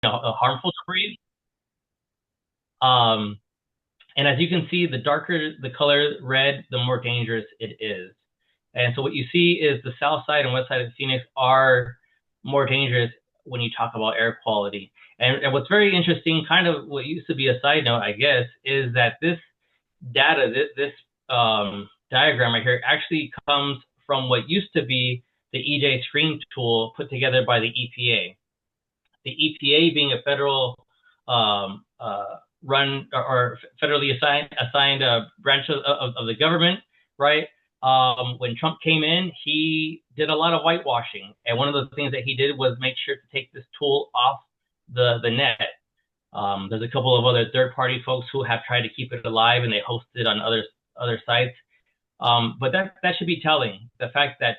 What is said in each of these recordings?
harmful to breathe. Um, and as you can see, the darker the color red, the more dangerous it is. And so what you see is the south side and west side of Phoenix are more dangerous when you talk about air quality. And what's very interesting, kind of what used to be a side note, I guess, is that this data, this diagram right here, actually comes from what used to be the EJ screen tool put together by the EPA. The EPA being a federal run or federally assigned branch of the government, right? When Trump came in, he did a lot of whitewashing, and one of the things that he did was make sure to take this tool off the net. There's a couple of other third-party folks who have tried to keep it alive, and they host it on other sites. But that should be telling. The fact that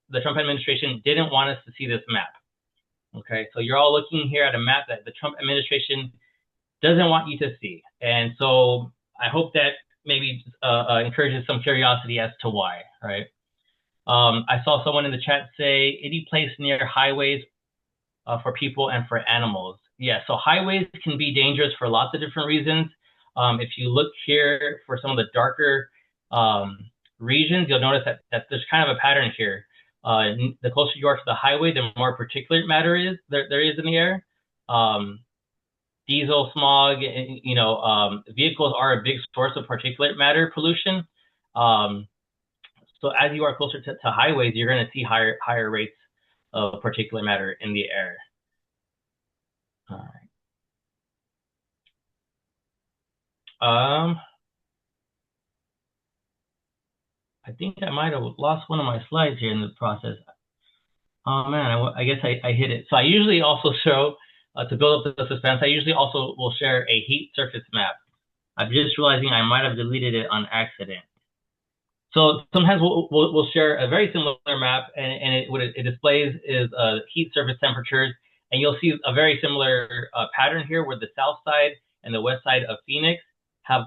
the Trump administration didn't want us to see this map. Okay, so you're all looking here at a map that the Trump administration doesn't want you to see. And so I hope that maybe encourages some curiosity as to why, right? I saw someone in the chat say, any place near highways for people and for animals. Yeah, so highways can be dangerous for lots of different reasons. If you look here for some of the darker regions, you'll notice that there's kind of a pattern here. The closer you are to the highway, the more particulate matter there is in the air. Diesel, smog, vehicles are a big source of particulate matter pollution. So as you are closer to highways, you're going to see higher rates of particulate matter in the air. All right. I think I might have lost one of my slides here in the process. Oh man, I guess I hit it. So I usually also show, to build up the suspense, I usually also will share a heat surface map. I'm just realizing I might have deleted it on accident. So sometimes we'll share a very similar map, and what it displays is heat surface temperatures, and you'll see a very similar pattern here where the south side and the west side of Phoenix have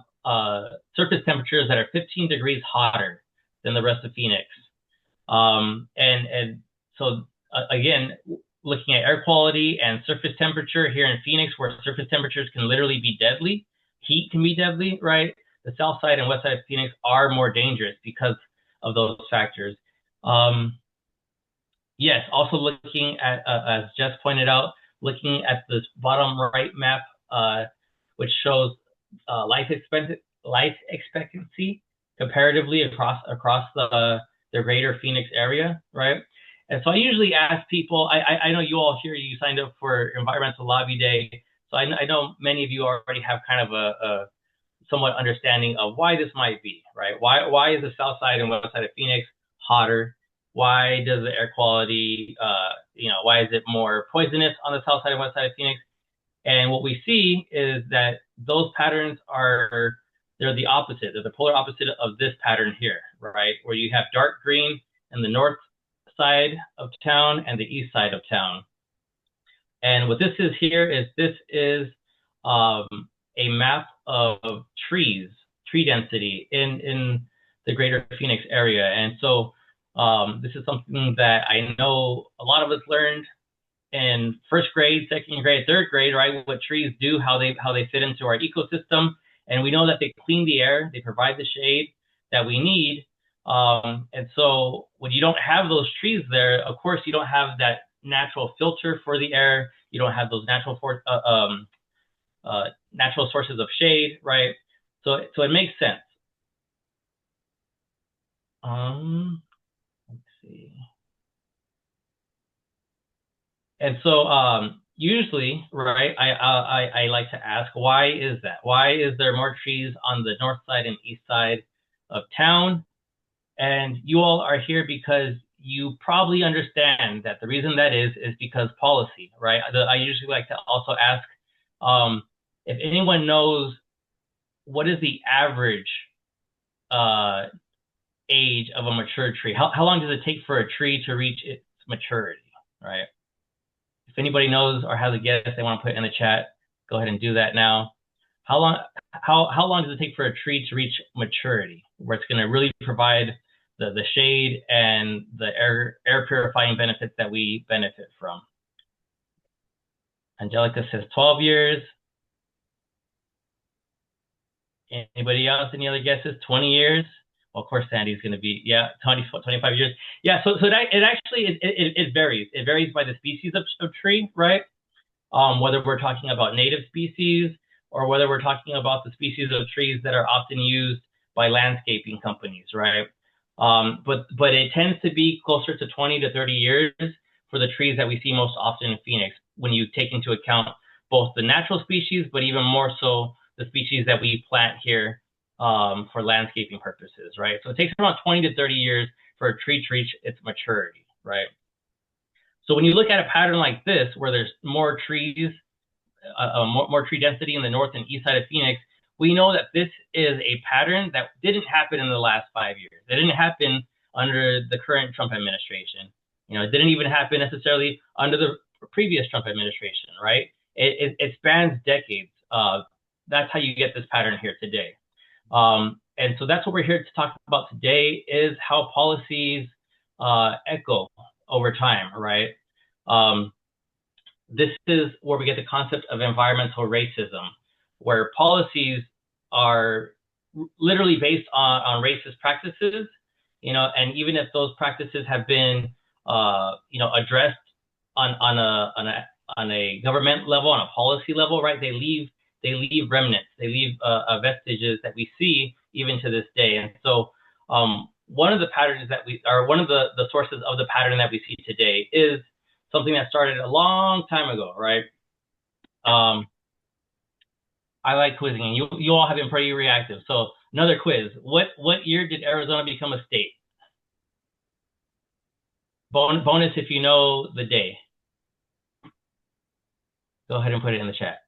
surface temperatures that are 15 degrees hotter than the rest of Phoenix. And so again, looking at air quality and surface temperature here in Phoenix, where surface temperatures can literally be deadly, heat can be deadly, right? The south side and west side of Phoenix are more dangerous because of those factors. Yes, also looking at, as Jess pointed out, looking at this bottom right map, which shows life expectancy comparatively across the greater Phoenix area, right? And so I usually ask people, I know you all here, you signed up for Environmental Lobby Day, so I know many of you already have kind of a somewhat understanding of why this might be, right? Why is the south side and west side of Phoenix hotter? Why does the air quality, why is it more poisonous on the south side and west side of Phoenix? And what we see is that those patterns they're the opposite. They're the polar opposite of this pattern here, right? Where you have dark green in the north side of town and the east side of town. And what this is here is a map of tree density in the greater Phoenix area. And so this is something that I know a lot of us learned in first grade, second grade, third grade, right? What trees do, how they fit into our ecosystem. And we know that they clean the air, they provide the shade that we need. And so when you don't have those trees there, of course, you don't have that natural filter for the air. You don't have those natural sources of shade, right? So it makes sense. Let's see. And so usually, right, I like to ask, why is that? Why is there more trees on the north side and east side of town? And you all are here because you probably understand that the reason that is because policy, right? I usually like to also ask if anyone knows what is the average age of a mature tree. How long does it take for a tree to reach its maturity, right? If anybody knows or has a guess they want to put in the chat, go ahead and do that now. How long does it take for a tree to reach maturity, where it's going to really provide the shade and the air purifying benefits that we benefit from? Angelica says 12 years. Anybody else? Any other guesses? 20 years? Well, of course, Sandy's going to be, 25 years. Yeah, so that it actually it varies. It varies by the species of tree, right? Whether we're talking about native species or whether we're talking about the species of trees that are often used by landscaping companies, right? But it tends to be closer to 20 to 30 years for the trees that we see most often in Phoenix when you take into account both the natural species, but even more so the species that we plant here for landscaping purposes, right? So it takes around 20 to 30 years for a tree to reach its maturity, right? So when you look at a pattern like this, where there's more trees, more tree density in the north and east side of Phoenix, we know that this is a pattern that didn't happen in the last 5 years. It didn't happen under the current Trump administration. It didn't even happen necessarily under the previous Trump administration, right? It spans decades. That's how you get this pattern here today. And so that's what we're here to talk about today, is how policies echo over time, right? This is where we get the concept of environmental racism, where policies are literally based on racist practices, and even if those practices have been, addressed on a government level, on a policy level, right? They leave remnants, they leave vestiges that we see even to this day. And so, one of the patterns that one of the sources of the pattern that we see today is something that started a long time ago, right? I like quizzing, and you all have been pretty reactive. So another quiz. What year did Arizona become a state? Bonus if you know the day. Go ahead and put it in the chat.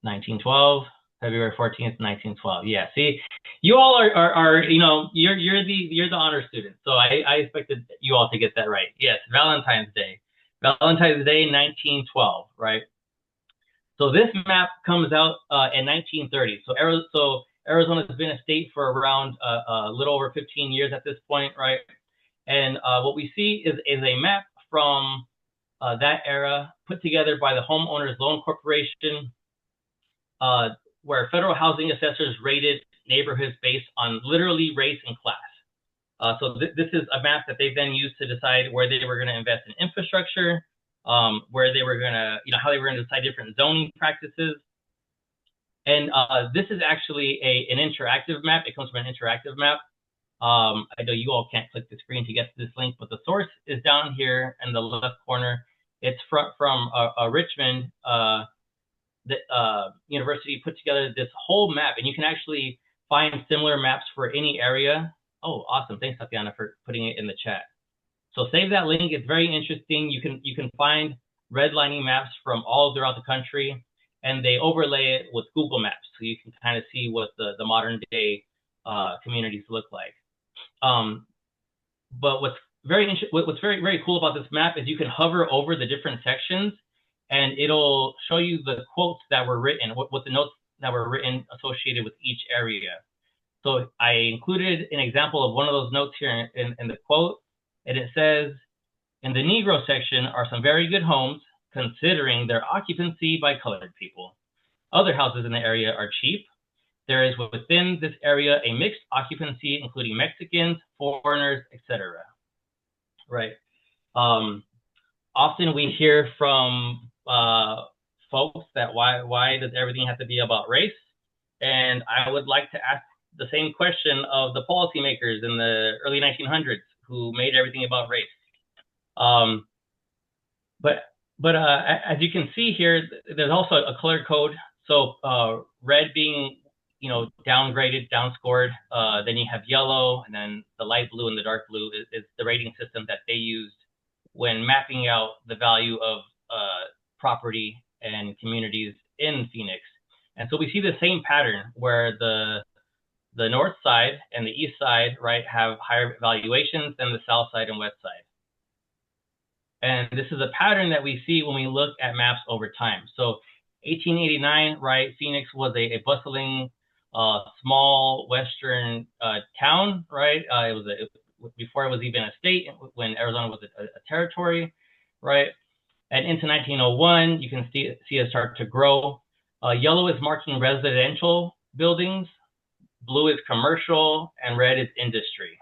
1912, February 14th, 1912. Yeah, see, you all are you're the honor student, so I expected you all to get that right. Yes, Valentine's Day, 1912, right? So this map comes out in 1930. So Arizona has been a state for around a little over 15 years at this point, right? And what we see is a map from that era put together by the Homeowners Loan Corporation, where federal housing assessors rated neighborhoods based on literally race and class. So this is a map that they then used to decide where they were going to invest in infrastructure, where they were going to, how they were going to decide different zoning practices. And this is actually an interactive map. It comes from an interactive map. I know you all can't click the screen to get to this link, but the source is down here in the left corner. It's from Richmond University put together this whole map, and you can actually find similar maps for any area. Oh, awesome. Thanks, Tatiana, for putting it in the chat. So save that link. It's very interesting. You can find redlining maps from all throughout the country, and they overlay it with Google Maps, so you can kind of see what the modern day communities look like. But what's very cool about this map is you can hover over the different sections, and it'll show you the quotes that were written, what the notes that were written associated with each area. So I included an example of one of those notes here in the quote, and it says, in the Negro section are some very good homes, considering their occupancy by colored people. Other houses in the area are cheap. There is within this area a mixed occupancy, including Mexicans, foreigners, etc. Right. Often we hear from folks that why does everything have to be about race? And I would like to ask the same question of the policymakers in the early 1900s who made everything about race. But as you can see here, there's also a color code. So red being downgraded, downscored. Then you have yellow, and then the light blue and the dark blue is the rating system that they used when mapping out the value of property and communities in Phoenix. And so we see the same pattern where the north side and the east side, right, have higher valuations than the south side and west side. And this is a pattern that we see when we look at maps over time. So 1889, right, Phoenix was a bustling, small western town, right? It was before it was even a state, when Arizona was a territory, right? And into 1901, you can see it start to grow. Yellow is marking residential buildings, blue is commercial, and red is industry.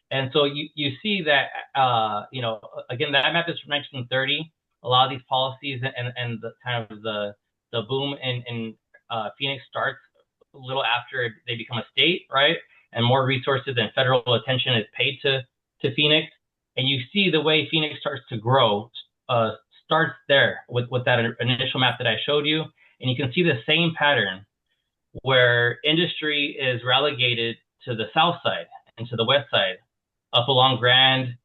And so you see that, again, that map is from 1930. A lot of these policies and the kind of the boom in Phoenix starts a little after they become a state, right? And more resources and federal attention is paid to Phoenix. And you see the way Phoenix starts to grow starts there with that initial map that I showed you. And you can see the same pattern where industry is relegated to the south side and to the west side, up along Grand,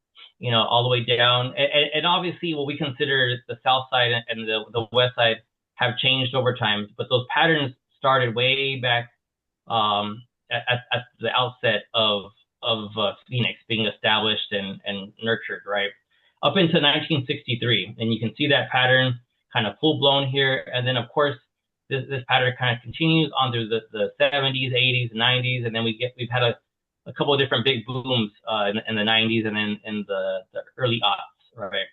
all the way down. And obviously what we consider the south side and the west side have changed over time, but those patterns started way back at the outset of Phoenix being established and nurtured, right? Up into 1963. And you can see that pattern kind of full blown here. And then of course, this pattern kind of continues on through the 70s, 80s, 90s. And then we've had a couple of different big booms in the 90s and then in the early aughts, right?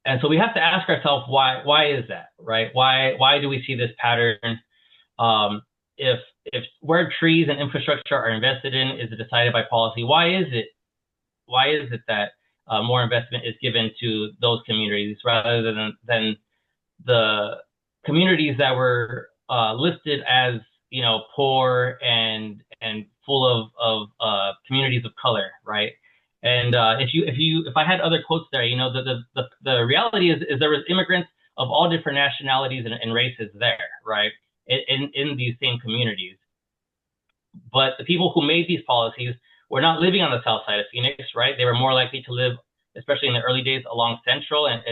And so we have to ask ourselves, why is that, right? Why do we see this pattern? If where trees and infrastructure are invested in is decided by policy, why is it that more investment is given to those communities rather than the communities that were listed as poor and full of communities of color, right? And if I had other quotes there, the reality is there was immigrants of all different nationalities and races there, right? In these same communities. But the people who made these policies were not living on the south side of Phoenix, right? They were more likely to live, especially in the early days, along Central and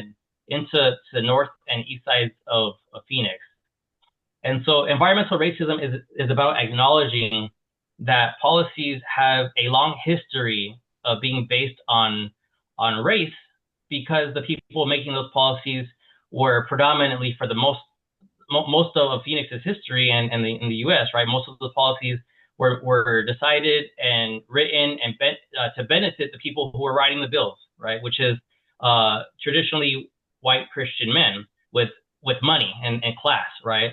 into the north and east sides of Phoenix. And so environmental racism is about acknowledging that policies have a long history of being based on race, because the people making those policies were predominantly, for the most of Phoenix's history and in the U.S., right? Most of the policies were decided and written and to benefit the people who were writing the bills, right? Which is traditionally white Christian men with money and class, right?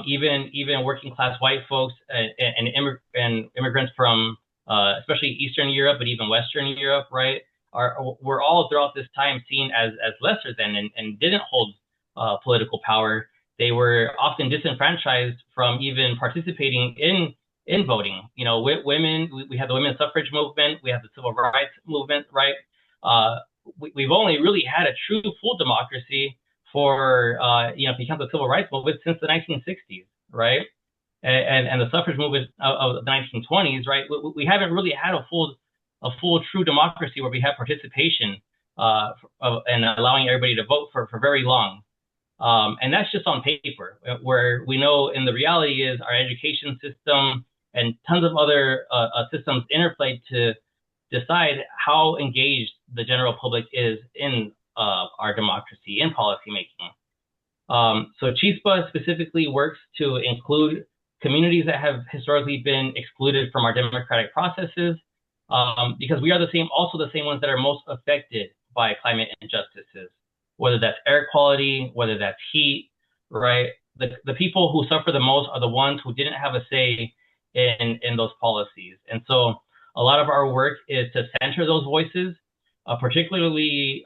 Even working class white folks and immigrants from especially Eastern Europe, but even Western Europe, right? Were all throughout this time seen as lesser than and didn't hold political power. They were often disenfranchised from even participating in voting. Women, we have the women's suffrage movement, we have the civil rights movement, right? We've only really had a true full democracy for, if you count the civil rights movement, since the 1960s, right? And the suffrage movement of the 1920s, right? We haven't really had a full true democracy where we have participation and allowing everybody to vote for very long. And that's just on paper, where we know in the reality is our education system and tons of other systems interplay to decide how engaged the general public is in our democracy, in policymaking. So CHISPA specifically works to include communities that have historically been excluded from our democratic processes, because we are also the same ones that are most affected by climate injustices, whether that's air quality, whether that's heat, right? The people who suffer the most are the ones who didn't have a say in those policies. And so a lot of our work is to center those voices, particularly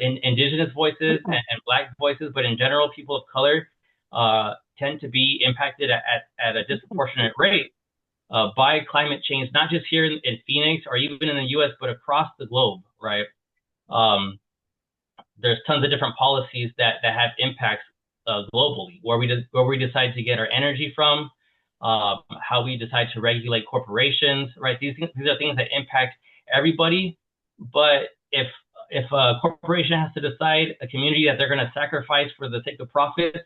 in indigenous voices and Black voices, but in general, people of color tend to be impacted at a disproportionate rate by climate change, not just here in Phoenix or even in the US, but across the globe, right? There's tons of different policies that have impacts globally, where we decide to get our energy from, how we decide to regulate corporations, right? These are things that impact everybody. But if a corporation has to decide a community that they're going to sacrifice for the sake of profits,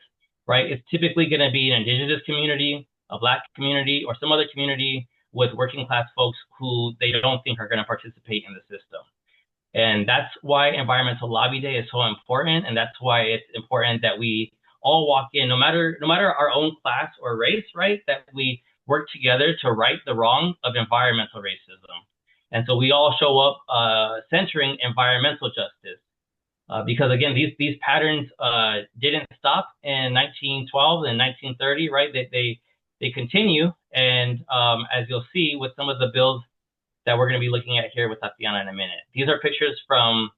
right, it's typically going to be an indigenous community, a Black community, or some other community with working class folks who they don't think are going to participate in the system. And that's why Environmental Lobby Day is so important, and that's why it's important that we all walk in, no matter our own class or race, right? That we work together to right the wrong of environmental racism. And so we all show up centering environmental justice. Because again, these patterns didn't stop in 1912 and 1930, right? They continue, and as you'll see with some of the bills that we're going to be looking at here with Tatiana in a minute, these are pictures from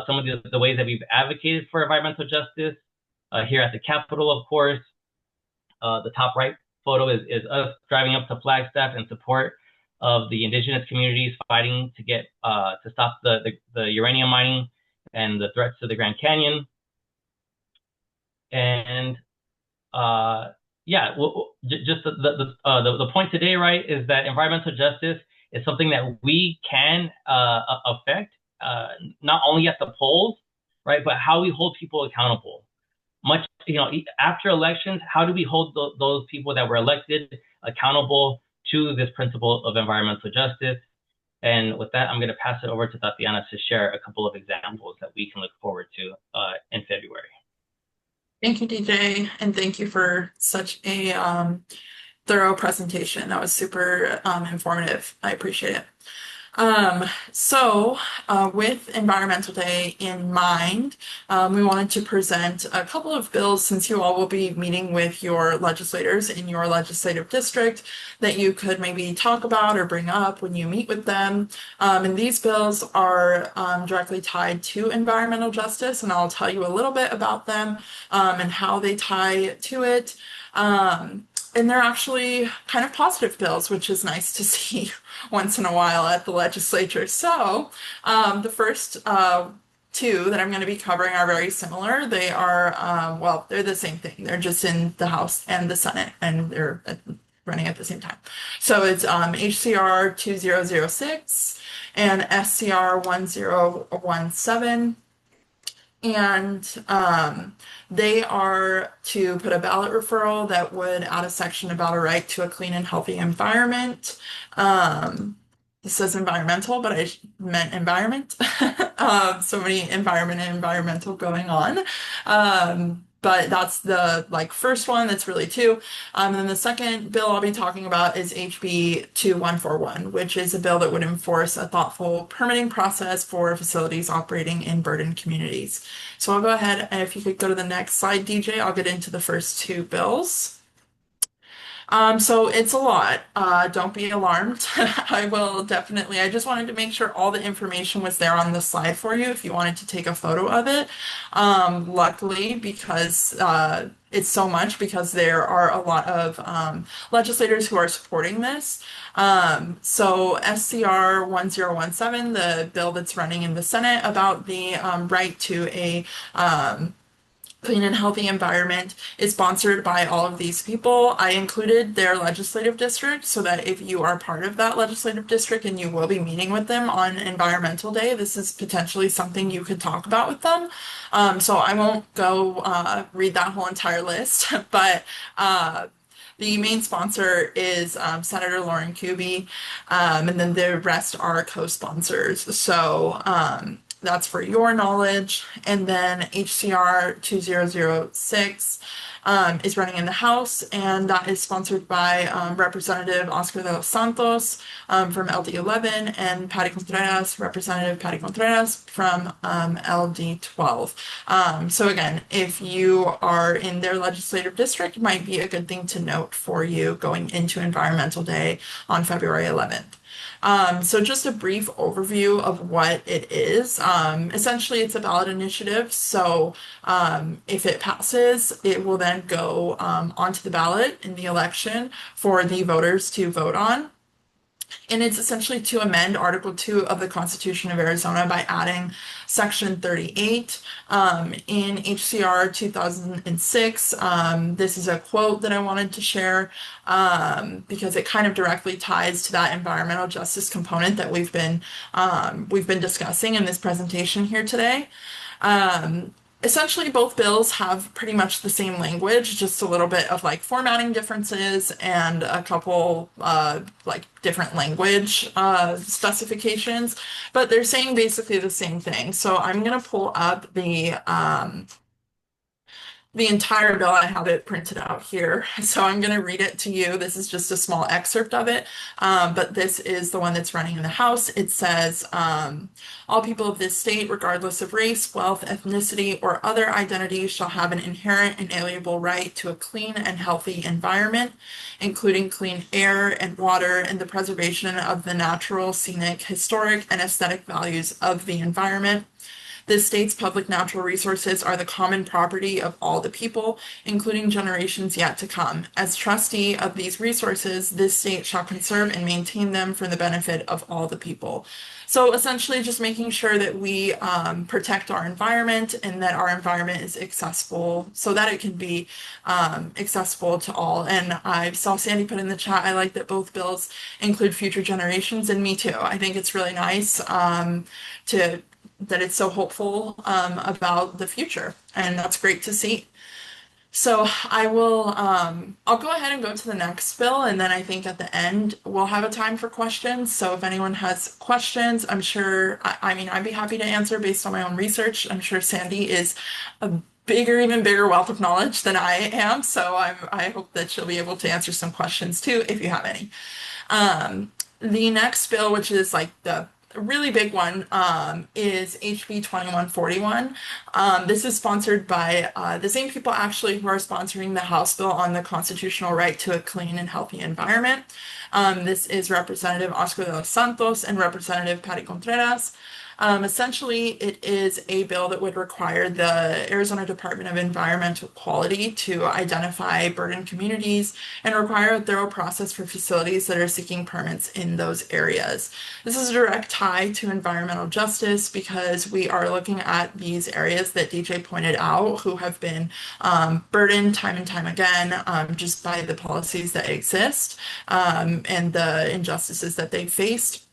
some of the ways that we've advocated for environmental justice here at the Capitol, of course. The top right photo is us driving up to Flagstaff in support of the indigenous communities fighting to get to stop the uranium mining and the threats to the Grand Canyon. And yeah, just the point today, right, is that environmental justice is something that we can affect, not only at the polls, right, but how we hold people accountable. Much, after elections, how do we hold those people that were elected accountable to this principle of environmental justice? And with that, I'm going to pass it over to Tatiana to share a couple of examples that we can look forward to in February. Thank you, DJ, and thank you for such a thorough presentation. That was super informative. I appreciate it. With Environmental Day in mind, we wanted to present a couple of bills since you all will be meeting with your legislators in your legislative district that you could maybe talk about or bring up when you meet with them. And these bills are directly tied to environmental justice, and I'll tell you a little bit about them and how they tie to it. And they're actually kind of positive bills, which is nice to see once in a while at the legislature. So the first two that I'm going to be covering are very similar. They are, well, they're the same thing. They're just in the House and the Senate, and they're running at the same time. So it's HCR 2006 and SCR 1017. And they are to put a ballot referral that would add a section about a right to a clean and healthy environment. This says environmental, but I meant environment. So many environment and environmental going on. But that's the first one. That's really two. And then the second bill I'll be talking about is HB 2141, which is a bill that would enforce a thoughtful permitting process for facilities operating in burdened communities. So I'll go ahead, and if you could go to the next slide, DJ, I'll get into the first two bills. So it's a lot. Don't be alarmed. I just wanted to make sure all the information was there on the slide for you if you wanted to take a photo of it. Luckily, because it's so much, because there are a lot of legislators who are supporting this. So SCR 1017, the bill that's running in the Senate about the right to a clean and healthy environment, is sponsored by all of these people. I included their legislative district so that if you are part of that legislative district and you will be meeting with them on Environmental Day, this is potentially something you could talk about with them. So I won't go read that whole entire list, but the main sponsor is Senator Lauren Kuby, and then the rest are co-sponsors. So that's for your knowledge. And then HCR 2006 is running in the House, and that is sponsored by Representative Oscar de los Santos from LD11 and Representative Patty Contreras from LD12. So again, if you are in their legislative district, it might be a good thing to note for you going into Environmental Day on February 11th. So just a brief overview of what it is. Essentially, it's a ballot initiative. So if it passes, it will then go onto the ballot in the election for the voters to vote on. And it's essentially to amend Article 2 of the Constitution of Arizona by adding Section 38 in HCR 2006. This is a quote that I wanted to share because it kind of directly ties to that environmental justice component that we've been discussing in this presentation here today. Essentially, both bills have pretty much the same language, just a little bit of formatting differences and a couple different language specifications, but they're saying basically the same thing. So I'm gonna pull up the the entire bill. I have it printed out here, so I'm going to read it to you. This is just a small excerpt of it, but this is the one that's running in the House. It says, all people of this state, regardless of race, wealth, ethnicity, or other identity, shall have an inherent, inalienable right to a clean and healthy environment, including clean air and water, and the preservation of the natural, scenic, historic, and aesthetic values of the environment. The state's public natural resources are the common property of all the people, including generations yet to come. As trustee of these resources, this state shall conserve and maintain them for the benefit of all the people. So essentially just making sure that we protect our environment and that our environment is accessible so that it can be accessible to all. And I saw Sandy put in the chat, I like that both bills include future generations, and me too. I think it's really nice to that it's so hopeful about the future, and that's great to see. So I'll go ahead and go to the next bill, and then I think at the end we'll have a time for questions. So if anyone has questions, I'm sure, I mean, I'd be happy to answer based on my own research. I'm sure Sandy is a even bigger wealth of knowledge than I am, so I hope that she'll be able to answer some questions too, if you have any. The next bill, which is like the really big one, is HB 2141. This is sponsored by the same people actually who are sponsoring the House bill on the constitutional right to a clean and healthy environment. This is Representative Oscar de los Santos and Representative Patty Contreras. Essentially, it is a bill that would require the Arizona Department of Environmental Quality to identify burdened communities and require a thorough process for facilities that are seeking permits in those areas. This is a direct tie to environmental justice because we are looking at these areas that DJ pointed out who have been burdened time and time again just by the policies that exist and the injustices that they faced.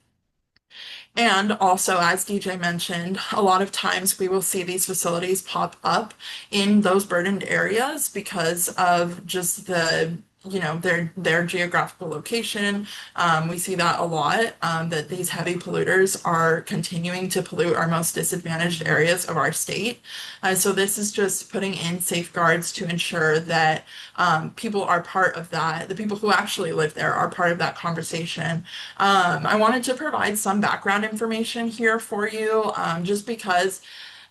And also, as DJ mentioned, a lot of times we will see these facilities pop up in those burdened areas because of just their geographical location. We see that a lot, that these heavy polluters are continuing to pollute our most disadvantaged areas of our state. So this is just putting in safeguards to ensure that people are part of that. The people who actually live there are part of that conversation. I wanted to provide some background information here for you, just because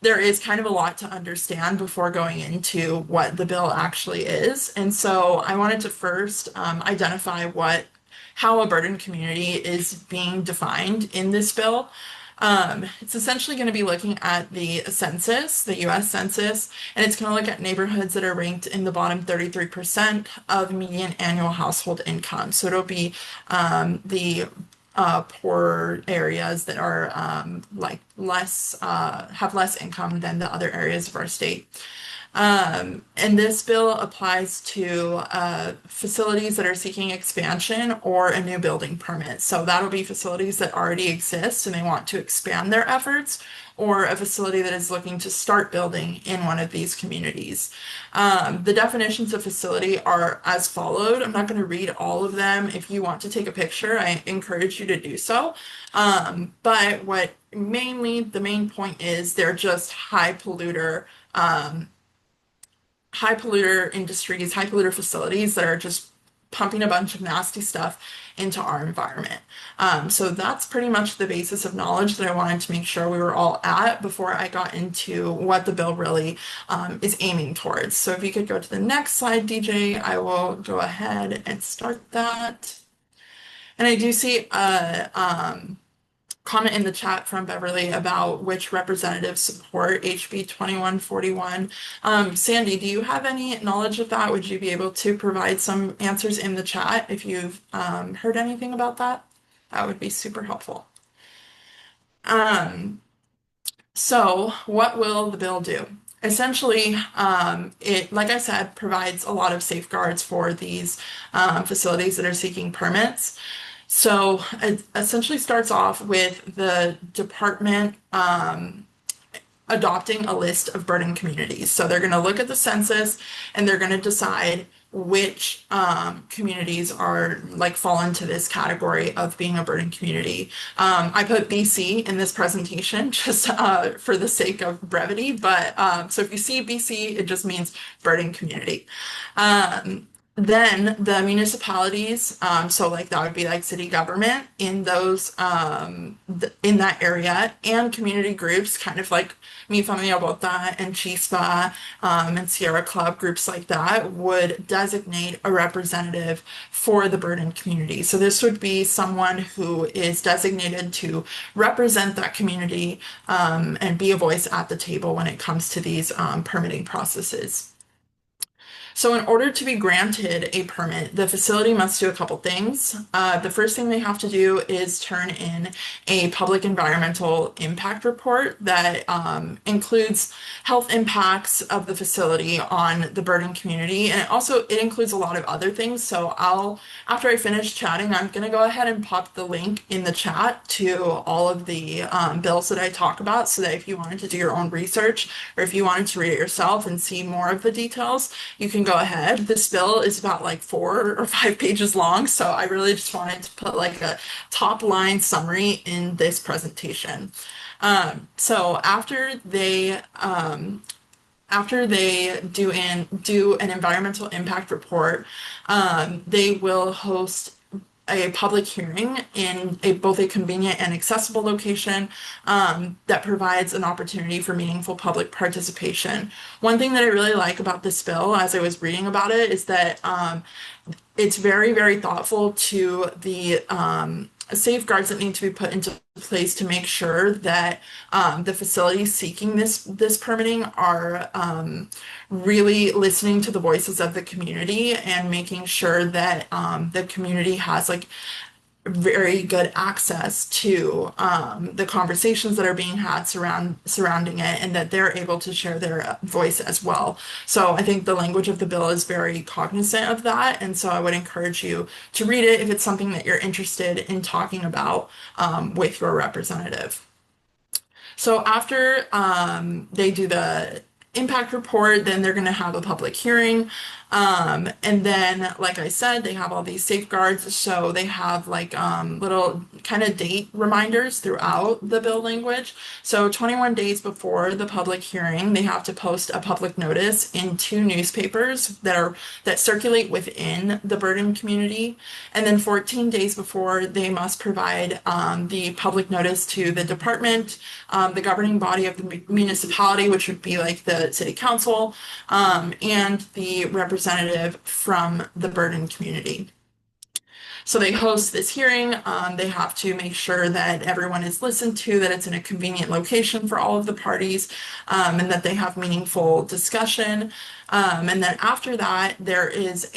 there is kind of a lot to understand before going into what the bill actually is. And so I wanted to first identify how a burdened community is being defined in this bill. It's essentially going to be looking at the census, the US Census, and it's going to look at neighborhoods that are ranked in the bottom 33% of median annual household income. So it'll be the poor areas that are have less income than the other areas of our state. And this bill applies to facilities that are seeking expansion or a new building permit. So that'll be facilities that already exist and they want to expand their efforts, or a facility that is looking to start building in one of these communities. The definitions of facility are as followed. I'm not going to read all of them. If you want to take a picture, I encourage you to do so. But the main point is they're just high polluter industries, high polluter facilities that are just pumping a bunch of nasty stuff into our environment. So that's pretty much the basis of knowledge that I wanted to make sure we were all at before I got into what the bill really is aiming towards. So if you could go to the next slide, DJ, I will go ahead and start that. And I do see a comment in the chat from Beverly about which representatives support HB 2141. Sandy, do you have any knowledge of that? Would you be able to provide some answers in the chat if you've heard anything about that? That would be super helpful. So what will the bill do? Essentially, it, like I said, provides a lot of safeguards for these facilities that are seeking permits. So it essentially starts off with the department adopting a list of burdened communities. So they're going to look at the census and they're going to decide which communities are like fall into this category of being a burden community. I put BC in this presentation just for the sake of brevity, but so if you see BC, it just means burden community. Then the municipalities, so like that would be like city government in those in that area, and community groups, kind of like Mi Familia Bota and Chispa and Sierra Club, groups like that would designate a representative for the burden community. So this would be someone who is designated to represent that community and be a voice at the table when it comes to these permitting processes. So in order to be granted a permit, the facility must do a couple things. The first thing they have to do is turn in a public environmental impact report that includes health impacts of the facility on the burden community. And it includes a lot of other things. So after I finish chatting, I'm going to go ahead and pop the link in the chat to all of the bills that I talk about, so that if you wanted to do your own research, or if you wanted to read it yourself and see more of the details, you can go ahead. This bill is about like 4 or 5 pages long, so I really just wanted to put like a top line summary in this presentation. So after they do an environmental impact report, they will host a public hearing in both a convenient and accessible location that provides an opportunity for meaningful public participation. One thing that I really like about this bill, as I was reading about it, is that it's very, very thoughtful to the safeguards that need to be put into place to make sure that the facilities seeking this permitting are really listening to the voices of the community, and making sure that the community has like very good access to the conversations that are being had surrounding it, and that they're able to share their voice as well. So I think the language of the bill is very cognizant of that, and so I would encourage you to read it if it's something that you're interested in talking about with your representative. So after they do the impact report, then they're going to have a public hearing. And then, like I said, they have all these safeguards. So they have like little kind of date reminders throughout the bill language. So 21 days before the public hearing, they have to post a public notice in 2 newspapers that circulate within the burden community. And then 14 days before, they must provide the public notice to the department, the governing body of the municipality, which would be like the city council, and the representative from the burden community. So they host this hearing. They have to make sure that everyone is listened to, that it's in a convenient location for all of the parties, and that they have meaningful discussion. And then after that, there is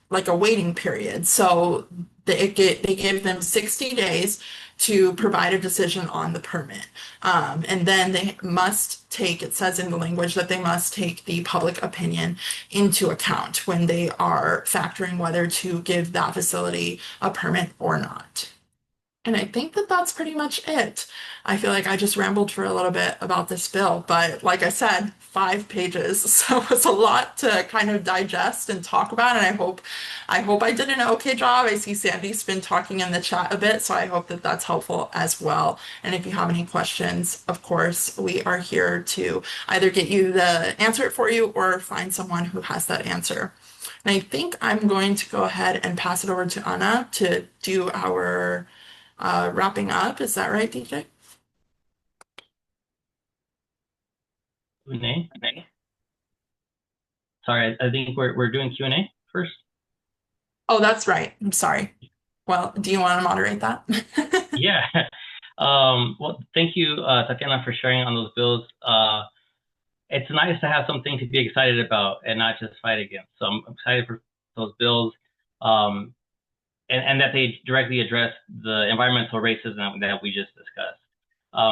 like a waiting period. So they give them 60 days to provide a decision on the permit. And then they must take, it says in the language that they must take the public opinion into account when they are factoring whether to give that facility a permit or not. And I think that that's pretty much it. I feel like I just rambled for a little bit about this bill, but like I said, 5 pages. So it's a lot to kind of digest and talk about. And I hope I did an okay job. I see Sandy's been talking in the chat a bit, so I hope that that's helpful as well. And if you have any questions, of course, we are here to either get you the answer for you or find someone who has that answer. And I think I'm going to go ahead and pass it over to Anna to do our wrapping up. Is that right, DJ? Q&A. Sorry, I think we're doing Q&A first. Oh, that's right. I'm sorry. Well, do you want to moderate that? Yeah. Well, thank you, Tatiana, for sharing on those bills. It's nice to have something to be excited about and not just fight against. So I'm excited for those bills, and that they directly address the environmental racism that we just discussed.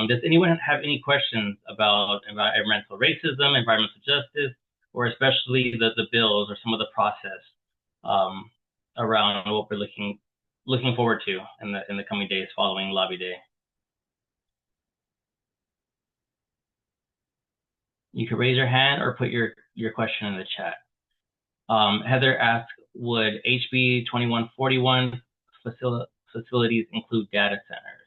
Does anyone have any questions about environmental racism, environmental justice, or especially the bills or some of the process around what we're looking forward to in the coming days following Lobby Day? You can raise your hand or put your question in the chat. Heather asked, would HB 2141 facilities include data centers?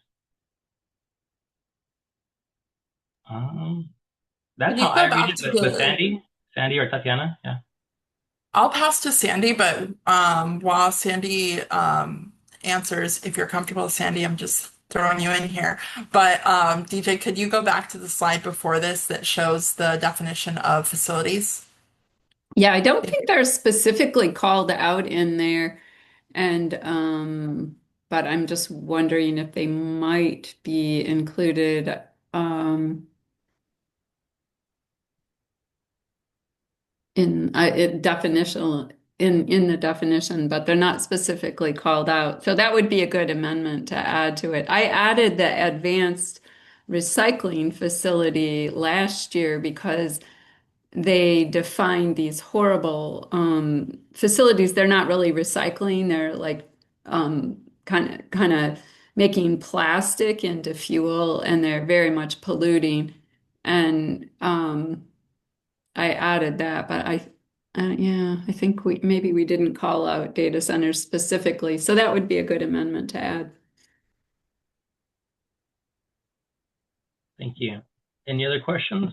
That's Can how you go I read back it, to but the Sandy or Tatiana, yeah. I'll pass to Sandy, but while Sandy answers, if you're comfortable with Sandy, I'm just throwing you in here. But DJ, could you go back to the slide before this that shows the definition of facilities? Yeah, I don't think they're specifically called out in there. And but I'm just wondering if they might be included in definitional in the definition, but they're not specifically called out. So that would be a good amendment to add to it. I added the advanced recycling facility last year because they define these horrible facilities. They're not really recycling. They're like kind of making plastic into fuel, and they're very much polluting. And I added that, but yeah, I think maybe we didn't call out data centers specifically. So that would be a good amendment to add. Thank you. Any other questions?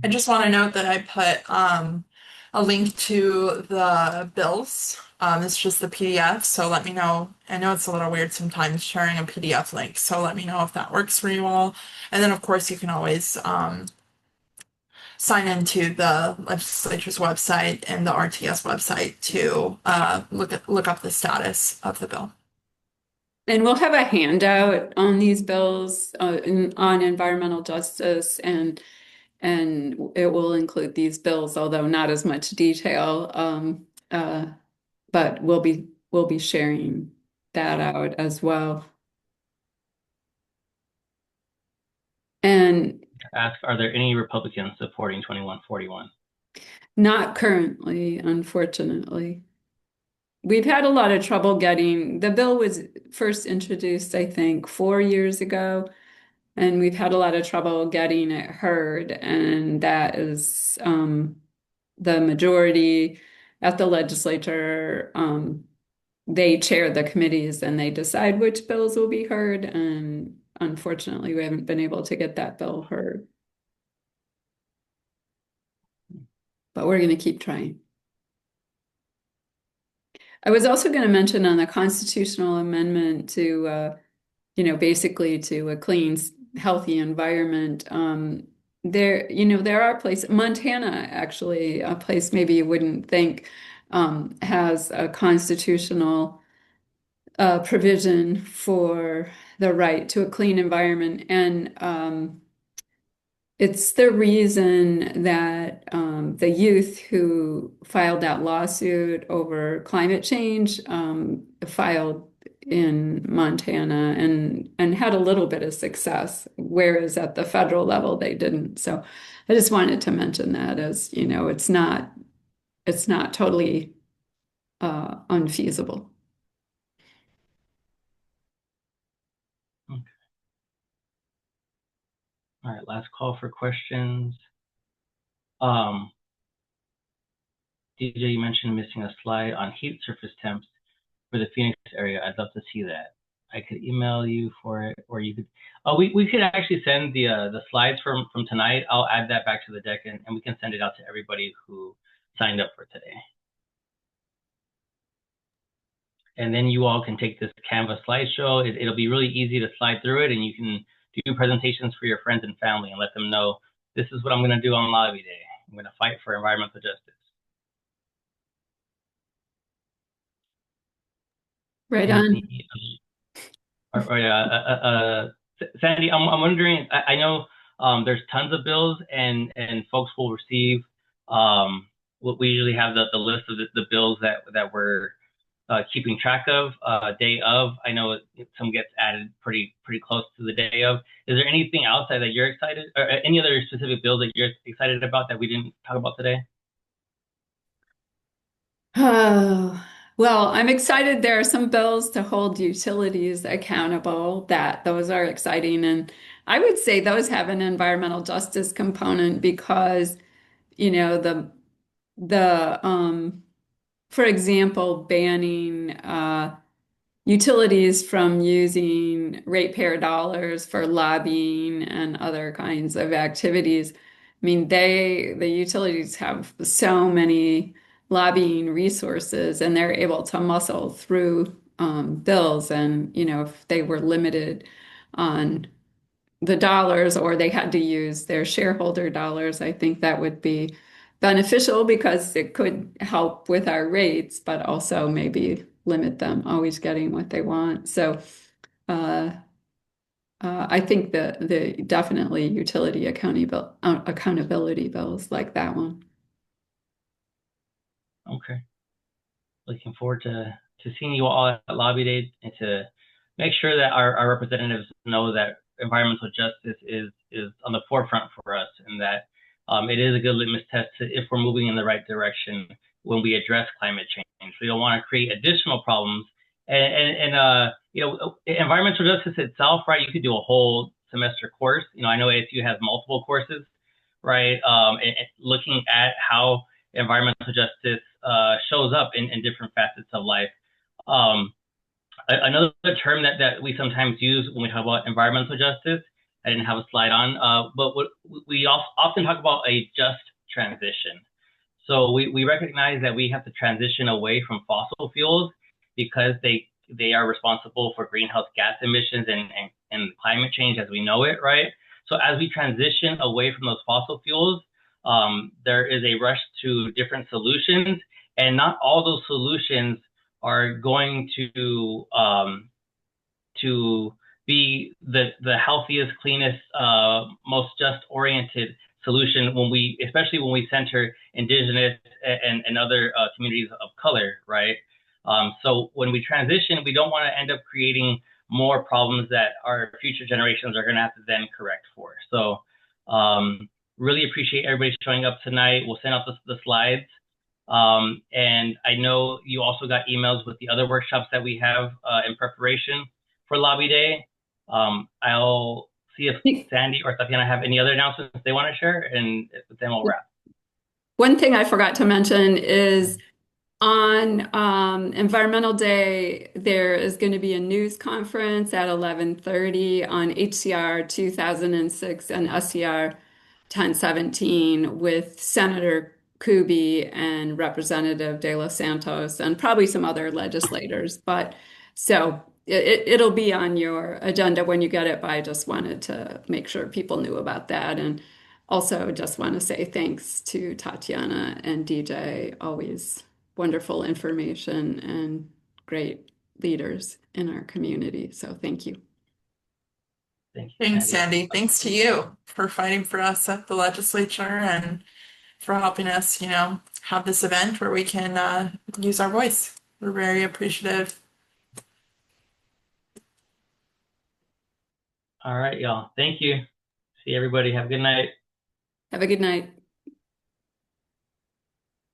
I just want to note that I put a link to the bills. It's just the PDF, so let me know. I know it's a little weird sometimes sharing a PDF link, so let me know if that works for you all. And then, of course, you can always sign into the legislature's website and the RTS website to look up the status of the bill. And we'll have a handout on these bills on environmental justice, and it will include these bills, although not as much detail. But we'll be sharing that out as well. And ask, are there any Republicans supporting 2141? Not currently, unfortunately. We've had a lot of trouble getting, the bill was first introduced, I think, 4 years ago, and we've had a lot of trouble getting it heard, and that is the majority at the legislature. They chair the committees and they decide which bills will be heard, and unfortunately, we haven't been able to get that bill heard. But we're going to keep trying. I was also going to mention on the constitutional amendment to, basically to a clean, healthy environment. There are places, Montana actually, a place maybe you wouldn't think, has a constitutional provision for the right to a clean environment. And it's the reason that the youth who filed that lawsuit over climate change filed in Montana and had a little bit of success, whereas at the federal level they didn't. So I just wanted to mention that, as it's not totally unfeasible. Okay. All right, last call for questions. DJ, you mentioned missing a slide on heat surface temps for the Phoenix area. I'd love to see that. I could email you for it, or you could. We could actually send the slides from tonight. I'll add that back to the deck, and we can send it out to everybody who signed up for today. And then you all can take this Canva slideshow. It'll be really easy to slide through it, and you can do presentations for your friends and family and let them know, this is what I'm going to do on Lobby Day. I'm going to fight for environmental justice. Right on. Sandy, I'm wondering, I know there's tons of bills, and folks will receive what we usually have the list of the bills that we're keeping track of day of. I know some gets added pretty close to the day of. Is there anything outside that you're excited, or any other specific bills that you're excited about that we didn't talk about today? Oh, well, I'm excited. There are some bills to hold utilities accountable, that those are exciting. And I would say those have an environmental justice component because, you know, the for example, banning utilities from using ratepayer dollars for lobbying and other kinds of activities. I mean, the utilities have so many lobbying resources and they're able to muscle through bills. And, if they were limited on the dollars or they had to use their shareholder dollars, I think that would be beneficial because it could help with our rates, but also maybe limit them always getting what they want. So uh, I think the definitely utility accountability bills like that one. Okay. Looking forward to seeing you all at Lobby Day and to make sure that our representatives know that environmental justice is on the forefront for us and that it is a good litmus test if we're moving in the right direction when we address climate change. We don't want to create additional problems. And environmental justice itself, right? You could do a whole semester course. I know ASU has multiple courses, right? And looking at how environmental justice shows up in different facets of life. Another term that we sometimes use when we talk about environmental justice, I didn't have a slide on, but what we often talk about a just transition. So we recognize that we have to transition away from fossil fuels because they are responsible for greenhouse gas emissions and climate change as we know it, right? So as we transition away from those fossil fuels, there is a rush to different solutions, and not all those solutions are going to be the healthiest, cleanest, most just oriented solution especially when we center indigenous and other communities of color, right? So when we transition, we don't want to end up creating more problems that our future generations are going to have to then correct for. So really appreciate everybody showing up tonight. We'll send out the slides. And I know you also got emails with the other workshops that we have in preparation for Lobby Day. I'll see if Sandy or Tatiana have any other announcements they want to share, and then we'll wrap. One thing I forgot to mention is on Environmental Day, there is going to be a news conference at 11:30 on HCR 2006 and SCR 1017 with Senator Kuby and Representative De Los Santos and probably some other legislators. But so it'll be on your agenda when you get it, but I just wanted to make sure people knew about that. And also just want to say thanks to Tatiana and DJ, always wonderful information and great leaders in our community. So thank you. Thank you, Thanks, Sandy. Sandy. Thanks to you for fighting for us at the legislature and for helping us, have this event where we can use our voice. We're very appreciative. All right, y'all. Thank you. See everybody. Have a good night. Have a good night.